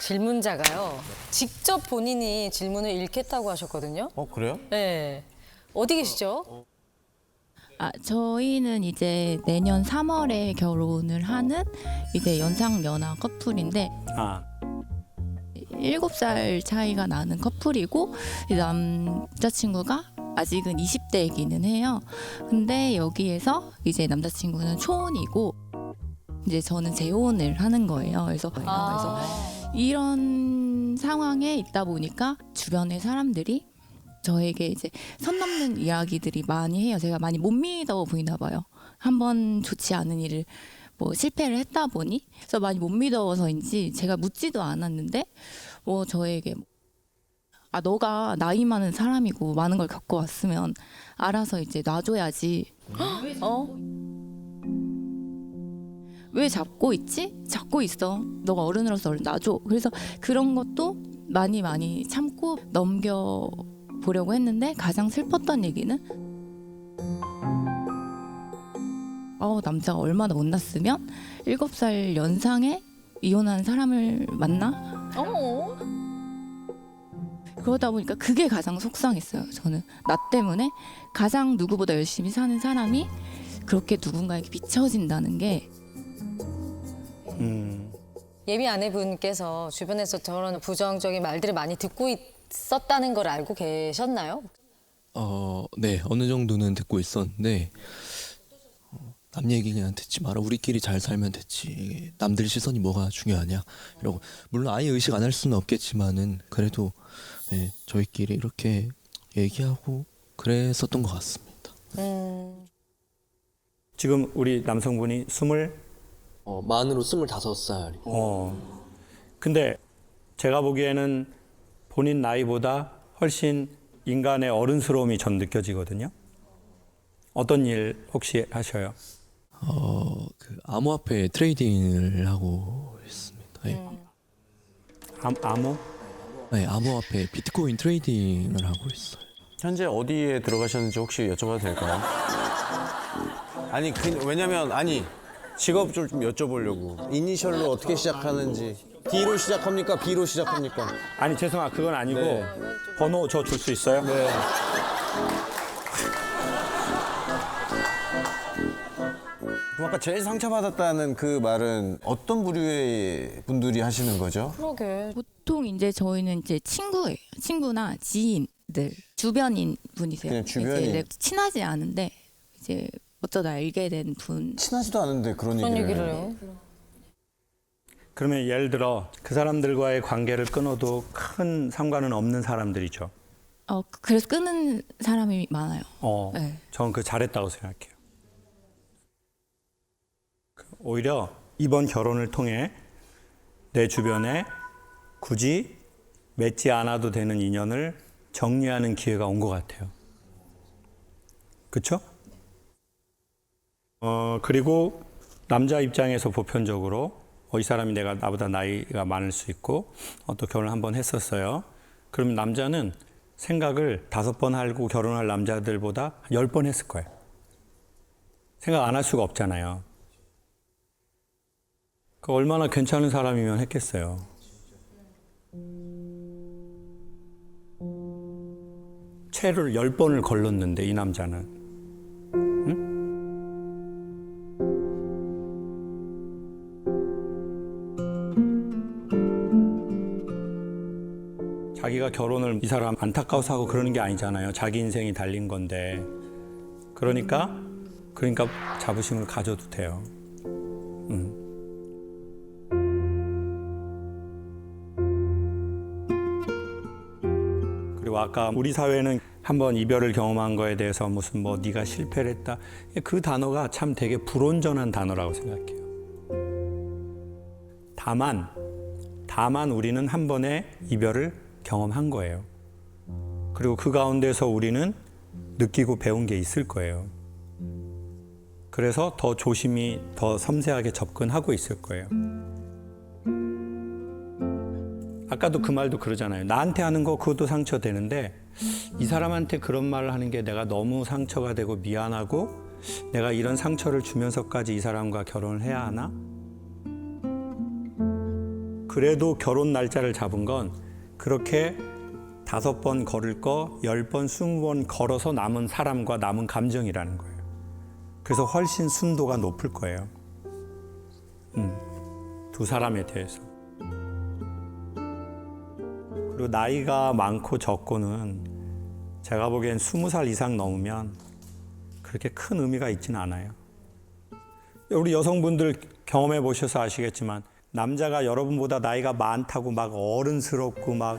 질문자가요. 직접 본인이 질문을 읽겠다고 하셨거든요. 그래요? 네. 어디 계시죠? 저희는 이제 내년 3월에 결혼을 하는 이제 연상연하 커플인데 아, 7살 차이가 나는 커플이고 이 남자친구가 아직은 20대이기는 해요. 근데 여기에서 이제 남자친구는 초혼이고 이제 저는 재혼을 하는 거예요. 그래서 이런 상황에 있다 보니까 주변의 사람들이 저에게 이제 선 넘는 이야기들이 많이 해요. 제가 많이 못 믿어 보이나 봐요. 한번 좋지 않은 일을 실패를 했다 보니 그래서 많이 못 믿어서인지 제가 묻지도 않았는데 저에게 너가 나이 많은 사람이고 많은 걸 겪어 왔으면 알아서 이제 놔줘야지. 왜 잡고 있지? 잡고 있어. 너가 어른으로서 얼른 놔줘. 그래서 그런 것도 많이 참고 넘겨보려고 했는데 가장 슬펐던 얘기는 남자가 얼마나 못났으면 7살 연상에 이혼한 사람을 만나? 그러다 보니까 그게 가장 속상했어요. 저는 나 때문에 가장 누구보다 열심히 사는 사람이 그렇게 누군가에게 비춰진다는 게 예비 아내분께서 주변에서 저런 부정적인 말들을 많이 듣고 있었다는 걸 알고 계셨나요? 네, 어느 정도는 듣고 있었는데 남 얘기 그냥 듣지 마라. 우리끼리 잘 살면 됐지. 남들 시선이 뭐가 중요하냐. 이러고 물론 아예 의식 안 할 수는 없겠지만은 그래도 네, 저희끼리 이렇게 얘기하고 그랬었던 것 같습니다. 지금 우리 남성분이 만으로 25살. 근데 제가 보기에는 본인 나이보다 훨씬 인간의 어른스러움이 전 느껴지거든요. 어떤 일 혹시 하셔요? 그 암호화폐 트레이딩을 하고 있습니다. 네. 암호? 네, 암호화폐 비트코인 트레이딩을 하고 있어요. 현재 어디에 들어가셨는지 혹시 여쭤봐도 될까요? 아니, 왜냐면, 직업 좀 여쭤보려고. 이니셜로 어떻게 시작하는지. D로 시작합니까? B로 시작합니까? 아니 죄송합니다. 그건 아니고 네. 번호 저 줄 수 있어요? 네. 그럼 아까 제일 상처받았다는 그 말은 어떤 부류의 분들이 하시는 거죠? 그러게. 보통 이제 저희는 이제 친구예요. 친구나 지인들, 주변인 분이세요. 그냥 주변인. 이제 친하지 않은데 이제 어쩌다 알게 된 분. 친하지도 않은데 그런 그런 얘기를. 얘기를 해요. 그러면 예를 들어 그 사람들과의 관계를 끊어도 큰 상관은 없는 사람들이죠. 그래서 끊는 사람이 많아요. 네. 저는 그 잘했다고 생각해요. 오히려 이번 결혼을 통해 내 주변에 굳이 맺지 않아도 되는 인연을 정리하는 기회가 온 것 같아요. 그렇죠? 그리고 남자 입장에서 보편적으로 이 사람이 나보다 나이가 많을 수 있고 또 결혼을 한번 했었어요. 그러면 남자는 생각을 5번 하고 결혼할 남자들보다 10번 했을 거예요. 생각 안 할 수가 없잖아요. 얼마나 괜찮은 사람이면 했겠어요. 채를 10번을 걸렀는데 이 남자는. 자기가 결혼을 이 사람 안타까워서 하고 그러는 게 아니잖아요. 자기 인생이 달린 건데. 그러니까 자부심을 가져도 돼요. 그리고 아까 우리 사회는 한번 이별을 경험한 거에 대해서 무슨 네가 실패를 했다. 그 단어가 참 되게 불온전한 단어라고 생각해요. 다만 우리는 한 번의 이별을 경험한 거예요. 그리고 그 가운데서 우리는 느끼고 배운 게 있을 거예요. 그래서 더 조심히 더 섬세하게 접근하고 있을 거예요. 아까도 그 말도 그러잖아요. 나한테 하는 거 그것도 상처되는데 이 사람한테 그런 말을 하는 게 내가 너무 상처가 되고 미안하고 내가 이런 상처를 주면서까지 이 사람과 결혼을 해야 하나? 그래도 결혼 날짜를 잡은 건 그렇게 5번 걸을 거 10번, 20번 걸어서 남은 사람과 남은 감정이라는 거예요. 그래서 훨씬 순도가 높을 거예요. 두 사람에 대해서. 그리고 나이가 많고 적고는 제가 보기엔 20살 이상 넘으면 그렇게 큰 의미가 있지는 않아요. 우리 여성분들 경험해 보셔서 아시겠지만 남자가 여러분보다 나이가 많다고 막 어른스럽고 막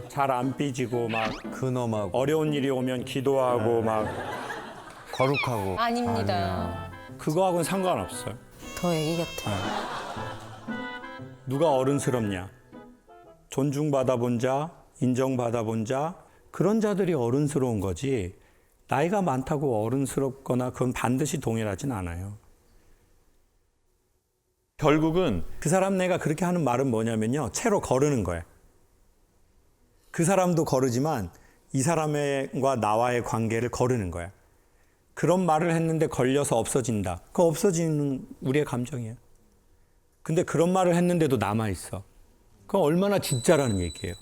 잘 안 삐지고 막 근엄하고 어려운 일이 오면 기도하고 막 거룩하고. 아닙니다. 그거하고는 상관없어요. 더 애기 같아요. 누가 어른스럽냐? 존중받아본 자, 인정받아본 자, 그런 자들이 어른스러운 거지 나이가 많다고 어른스럽거나 그건 반드시 동일하진 않아요. 결국은 그 사람 내가 그렇게 하는 말은 뭐냐면요. 채로 거르는 거예요. 그 사람도 거르지만 이 사람과 나와의 관계를 거르는 거야. 그런 말을 했는데 걸려서 없어진다. 그 없어지는 우리의 감정이에요. 근데 그런 말을 했는데도 남아있어. 그건 얼마나 진짜라는 얘기예요.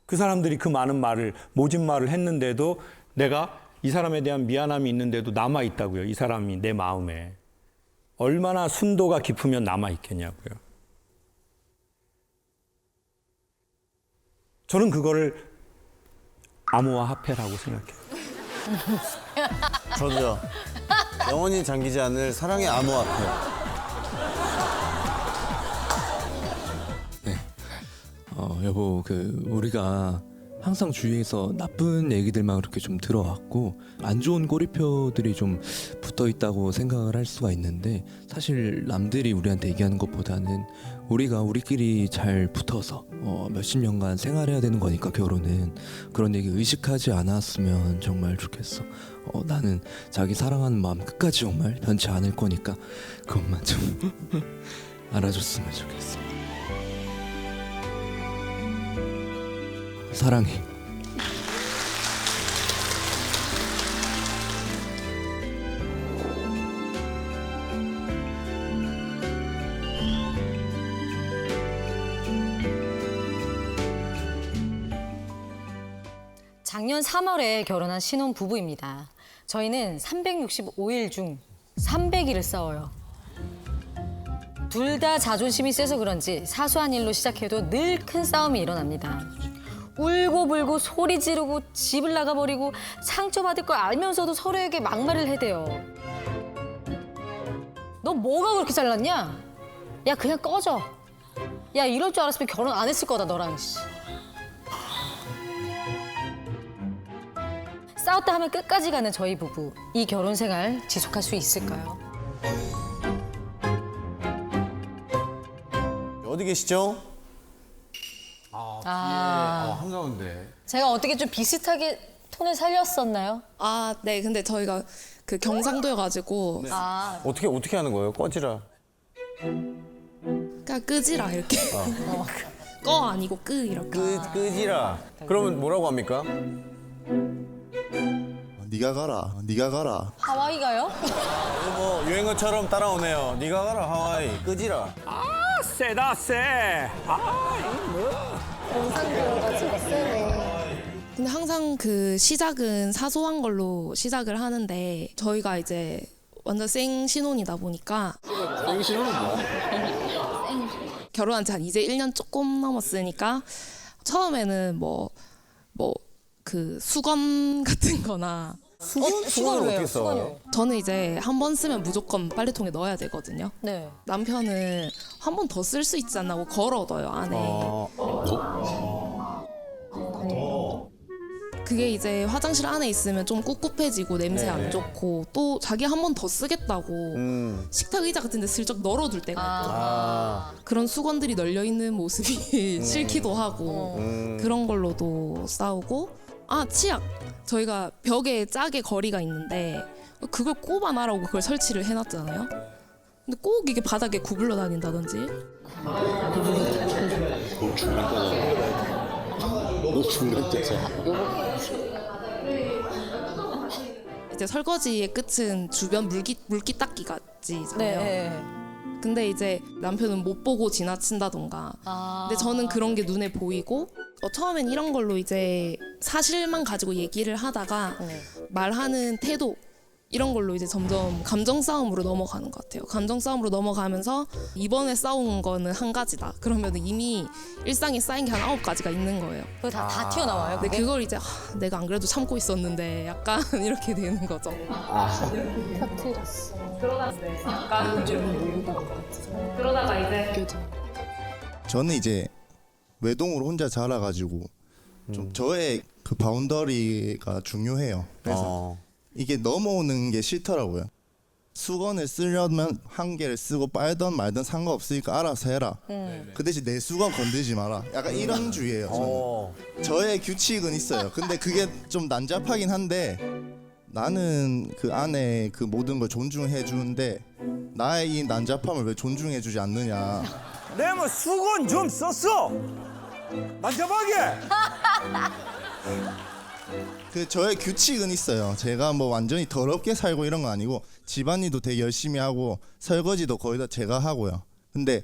그 사람들이 그 많은 말을, 모진 말을 했는데도 내가 이 사람에 대한 미안함이 있는데도 남아있다고요. 이 사람이 내 마음에. 얼마나 순도가 깊으면 남아있겠냐고요. 저는 그거를 암호화폐라고 생각해요. 저도요. 영원히 잠기지 않을 사랑의 암호화폐. 여보, 우리가 항상 주위에서 나쁜 얘기들만 그렇게 좀 들어왔고 안 좋은 꼬리표들이 좀 붙어 있다고 생각을 할 수가 있는데 사실 남들이 우리한테 얘기하는 것보다는 우리가 우리끼리 잘 붙어서 몇십 년간 생활해야 되는 거니까 결혼은 그런 얘기 의식하지 않았으면 정말 좋겠어. 나는 자기 사랑하는 마음 끝까지 정말 변치 않을 거니까 그것만 좀 알아줬으면 좋겠어. 사랑해. 작년 3월에 결혼한 신혼 부부입니다. 저희는 365일 중 300일을 싸워요. 둘 다 자존심이 세서 그런지 사소한 일로 시작해도 늘 큰 싸움이 일어납니다. 울고불고 소리 지르고 집을 나가버리고 상처받을 걸 알면서도 서로에게 막말을 해대요. 너 뭐가 그렇게 잘났냐? 야 그냥 꺼져. 야 이럴 줄 알았으면 결혼 안 했을 거다 너랑. 싸웠다 하면 끝까지 가는 저희 부부. 이 결혼 생활 지속할 수 있을까요? 어디 계시죠? 한가운데. 제가 어떻게 좀 비슷하게 톤을 살렸었나요? 아, 네. 근데 저희가 그 경상도여가지고 어떻게 하는 거예요? 꺼지라. 그냥 끄지라 이렇게. 꺼 아니고 끄 이렇게. 끄지라. 그러면 뭐라고 합니까? 네가 가라. 네가 가라. 하와이 가요? 뭐 유행어처럼 따라오네요. 네가 가라 하와이. 끄지라. 세다 세. 근데 항상 그 시작은 사소한 걸로 시작을 하는데 저희가 이제 완전 생 신혼이다 보니까. 생 신혼은 뭐야? 결혼한 지 한 이제 1년 조금 넘었으니까 처음에는 그 수건 같은 거나 수건을 어떻게 써요? 저는 이제 한 번 쓰면 무조건 빨래통에 넣어야 되거든요. 네. 남편은 한 번 더 쓸 수 있지 않나 고 걸어둬요 안에. 그게 이제 화장실 안에 있으면 좀 꿉꿉해지고 냄새 안 좋고 또 자기 한 번 더 쓰겠다고 식탁 의자 같은 데 슬쩍 널어둘 때가 있거든요. 그런 수건들이 널려 있는 모습이 싫기도 하고 그런 걸로도 싸우고. 치약. 저희가 벽에 짜게 거리가 있는데 그걸 꼽아놔라고 그걸 설치를 해놨잖아요. 근데 꼭 이게 바닥에 구불러 다닌다든지. 너 죽는 데서. 이제 설거지의 끝은 주변 물기 닦기까지잖아요. 네. 근데 이제 남편은 못 보고 지나친다던가. 근데 저는 그런 게 눈에 보이고 처음엔 이런 걸로 이제 사실만 가지고 얘기를 하다가 말하는 태도 이런 걸로 이제 점점 감정 싸움으로 넘어가는 것 같아요. 감정 싸움으로 넘어가면서 이번에 싸운 거는 한 가지다. 그러면 이미 일상에 쌓인 게 한 9가지가 있는 거예요. 그거 다 튀어나와요. 근데 그걸 이제 내가 안 그래도 참고 있었는데 약간 이렇게 되는 거죠. 그러다가 이제 저는 이제 외동으로 혼자 자라가지고 좀 저의 그 바운더리가 중요해요. 그래서 이게 넘어오는 게 싫더라고요. 수건을 쓰려면 한 개를 쓰고 빨던 말든 상관없으니까 알아서 해라. 그 대신 내 수건 건들지 마라. 약간 이런 주의예요. 저는. 저의 규칙은 있어요. 근데 그게 좀 난잡하긴 한데 나는 그 안에 그 모든 걸 존중해 주는데 나의 이 난잡함을 왜 존중해 주지 않느냐. 내 뭐 수건 좀 썼어. 난잡하게. 그 저의 규칙은 있어요. 제가 뭐 완전히 더럽게 살고 이런 건 아니고 집안일도 되게 열심히 하고 설거지도 거의 다 제가 하고요. 근데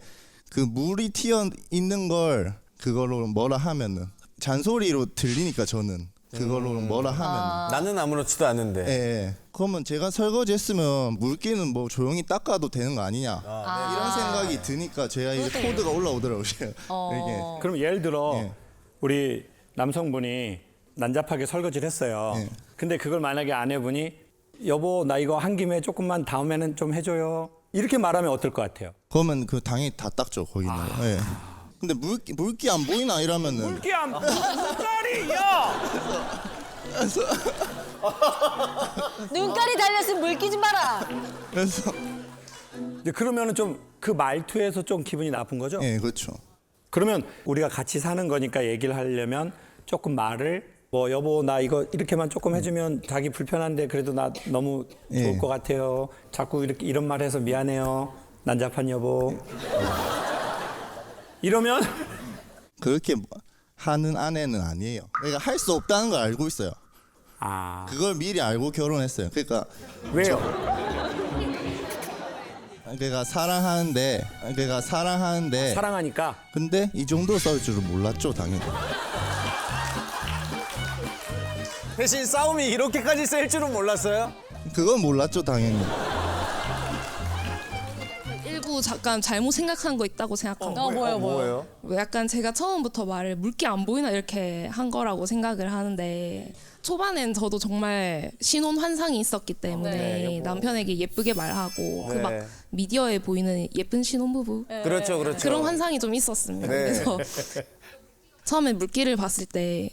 그 물이 튀어 있는 걸 그걸로 뭐라 하면은 잔소리로 들리니까 저는 그걸로 뭐라 하면은 나는 아무렇지도 않은데. 예. 그러면 제가 설거지 했으면 물기는 뭐 조용히 닦아도 되는 거 아니냐 이런 생각이 드니까 제가 이게 코드가 올라오더라고요. 이게. 그럼 예를 들어 예. 우리 남성분이 난잡하게 설거지를 했어요. 예. 근데 그걸 만약에 아내분이 여보 나 이거 한 김에 조금만 다음에는 좀 해줘요. 이렇게 말하면 어떨 것 같아요? 그러면 그 당연히 다 닦죠 거기는. 예. 근데 물기 안 보이나 이러면은 물기 안 눈깔이야. 눈깔이 달렸으면 물기 좀 봐라. 그래서 근데 그러면은 좀 그 말투에서 좀 기분이 나쁜 거죠? 예 그렇죠. 그러면 우리가 같이 사는 거니까 얘기를 하려면 조금 말을 뭐 여보 나 이거 이렇게만 조금 해주면 자기 불편한데 그래도 나 너무 좋을 예. 것 같아요. 자꾸 이렇게 이런 말 해서 미안해요. 난잡한 여보. 이러면 그렇게 하는 아내는 아니에요. 그러니까 할 수 없다는 걸 알고 있어요. 아 그걸 미리 알고 결혼했어요. 그러니까 왜요? 사랑하는데 사랑하니까 근데 이 정도로 싸울 줄은 몰랐죠 당연히. 대신 싸움이 이렇게까지 셀 줄은 몰랐어요? 그건 몰랐죠 당연히. 일부 잠깐 잘못 생각한 거 있다고 생각합니다. 뭐예요? 약간 제가 처음부터 말을 물기 안 보이나 이렇게 한 거라고 생각을 하는데 초반엔 저도 정말 신혼 환상이 있었기 때문에 남편에게 예쁘게 말하고 그 막 미디어에 보이는 예쁜 신혼부부 그렇죠, 그렇죠. 그런 환상이 좀 있었습니다. 그래서 처음에 물기를 봤을 때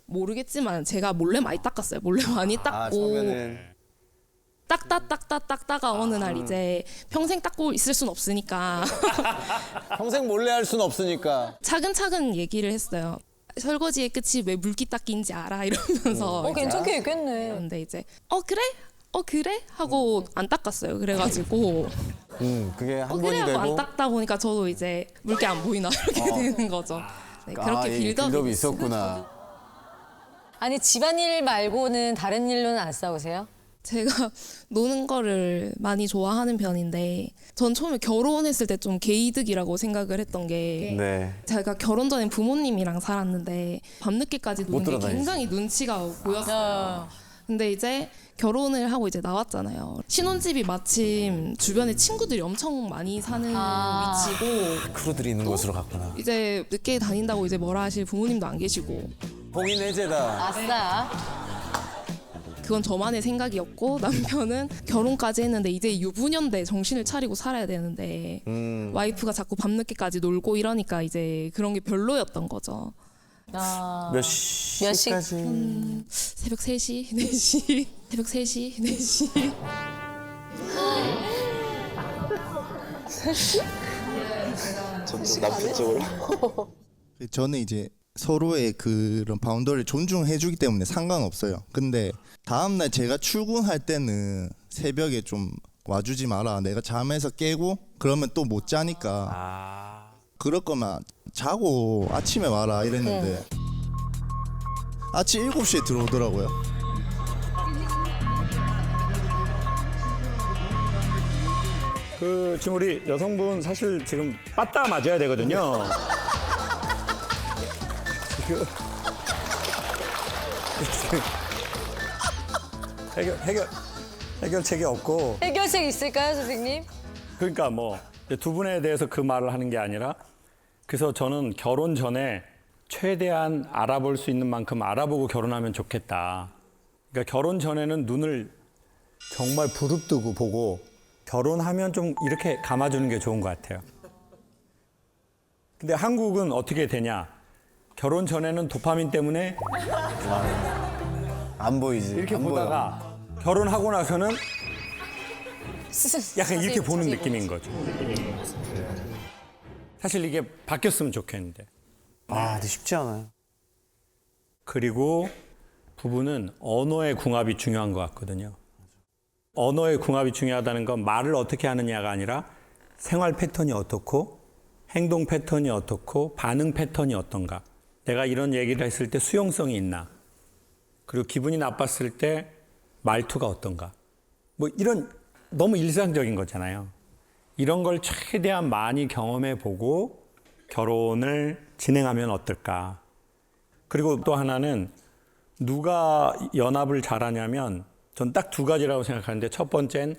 모르겠지만 제가 몰래 많이 닦았어요. 몰래 많이 닦고 처음에는 닦다가 어느 날 이제 평생 닦고 있을 순 없으니까 평생 몰래 할 수는 없으니까. 차근차근 얘기를 했어요. 설거지의 끝이 왜 물기 닦기인지 알아 이러면서 이제 괜찮게 얘기했네. 근데 이제 그래 하고 안 닦았어요. 그래가지고 그게 한 그래 번이 하고 안 되고. 닦다 보니까 저도 이제 물기 안 보이나 이렇게 되는 거죠. 네, 그렇게 이 빌드업이 빌드업이 있었구나. 아니 집안일 말고는 다른 일로는 안 싸우세요? 제가 노는 거를 많이 좋아하는 편인데 전 처음에 결혼했을 때 좀 개이득이라고 생각을 했던 게 네. 제가 결혼 전에 부모님이랑 살았는데 밤늦게까지 노는 게 돌아다니지. 굉장히 눈치가 보였어요. 근데 이제 결혼을 하고 이제 나왔잖아요. 신혼집이 마침 주변에 친구들이 엄청 많이 사는 위치고 크루들이 있는 곳으로 갔구나. 이제 늦게 다닌다고 이제 뭐라 하실 부모님도 안 계시고 봉인 해제다. 아싸. 그건 저만의 생각이었고 남편은 결혼까지 했는데 이제 유부녀인데 정신을 차리고 살아야 되는데 와이프가 자꾸 밤늦게까지 놀고 이러니까 이제 그런 게 별로였던 거죠. 몇 시까지? 몇 시? 새벽 3시, 4시, 새벽 3시, 4시. 남편 쪽으로. 저는 이제 서로의 그런 바운더리를 존중해주기 때문에 상관없어요. 근데 다음날 제가 출근할 때는 새벽에 좀 와주지 마라. 내가 잠에서 깨고 그러면 또 못 자니까. 그럴 거면 자고 아침에 와라 이랬는데 아침 7시에 들어오더라고요. 지금 우리 여성분 사실 지금 빠따 맞아야 되거든요. 지금 해결책이 없고. 해결책 있을까요, 선생님? 그러니까 뭐 두 분에 대해서 그 말을 하는 게 아니라, 그래서 저는 결혼 전에 최대한 알아볼 수 있는 만큼 알아보고 결혼하면 좋겠다. 그러니까 결혼 전에는 눈을 정말 부릅뜨고 보고 결혼하면 좀 이렇게 감아주는 게 좋은 것 같아요. 근데 한국은 어떻게 되냐? 결혼 전에는 도파민 때문에 안 보이지. 이렇게 안 보여. 보다가 결혼하고 나서는 약간 이렇게 보는 느낌인 거죠. 사실 이게 바뀌었으면 좋겠는데. 아, 근데 쉽지 않아요. 그리고 부부는 언어의 궁합이 중요한 것 같거든요. 언어의 궁합이 중요하다는 건 말을 어떻게 하느냐가 아니라 생활 패턴이 어떻고 행동 패턴이 어떻고 반응 패턴이 어떤가. 내가 이런 얘기를 했을 때 수용성이 있나. 그리고 기분이 나빴을 때 말투가 어떤가. 뭐 이런 너무 일상적인 거잖아요. 이런 걸 최대한 많이 경험해 보고 결혼을 진행하면 어떨까. 그리고 또 하나는 누가 연합을 잘하냐면 전 딱 두 가지라고 생각하는데, 첫 번째는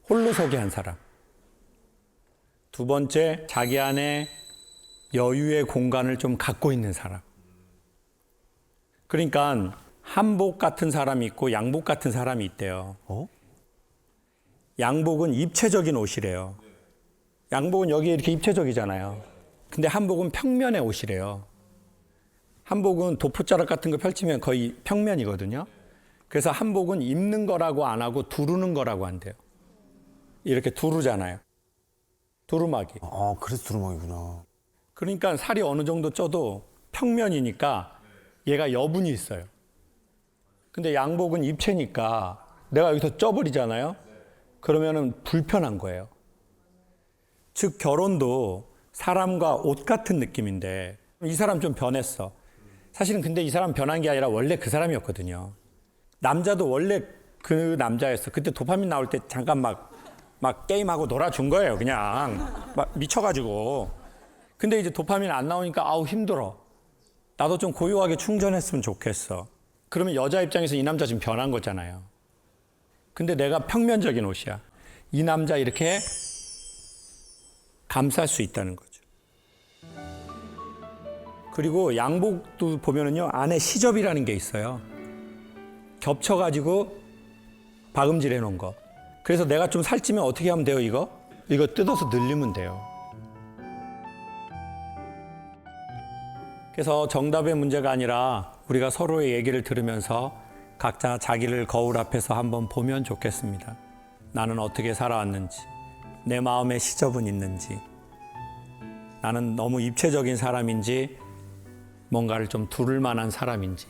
홀로서기 한 사람. 두 번째, 자기 안에 여유의 공간을 좀 갖고 있는 사람. 그러니까 한복 같은 사람이 있고 양복 같은 사람이 있대요. 양복은 입체적인 옷이래요. 양복은 여기 이렇게 입체적이잖아요. 근데 한복은 평면의 옷이래요. 한복은 도포자락 같은 거 펼치면 거의 평면이거든요. 그래서 한복은 입는 거라고 안 하고 두르는 거라고 한대요. 이렇게 두르잖아요. 두루마기. 아, 그래서 두루마기구나. 그러니까 살이 어느 정도 쪄도 평면이니까 얘가 여분이 있어요. 근데 양복은 입체니까 내가 여기서 쪄버리잖아요. 그러면은 불편한 거예요. 즉 결혼도 사람과 옷 같은 느낌인데, 이 사람 좀 변했어. 사실은 근데 이 사람 변한 게 아니라 원래 그 사람이었거든요. 남자도 원래 그 남자였어. 그때 도파민 나올 때 잠깐 막 게임하고 놀아준 거예요. 그냥 막 미쳐가지고. 근데 이제 도파민 안 나오니까 아우 힘들어. 나도 좀 고요하게 충전했으면 좋겠어. 그러면 여자 입장에서 이 남자 지금 변한 거잖아요. 근데 내가 평면적인 옷이야. 이 남자 이렇게 감쌀 수 있다는 거죠. 그리고 양복도 보면은요, 안에 시접이라는 게 있어요. 겹쳐가지고 박음질 해놓은 거. 그래서 내가 좀 살찌면 어떻게 하면 돼요, 이거? 이거 뜯어서 늘리면 돼요. 그래서 정답의 문제가 아니라 우리가 서로의 얘기를 들으면서 각자 자기를 거울 앞에서 한번 보면 좋겠습니다. 나는 어떻게 살아왔는지, 내 마음에 시접은 있는지, 나는 너무 입체적인 사람인지, 뭔가를 좀 두를 만한 사람인지.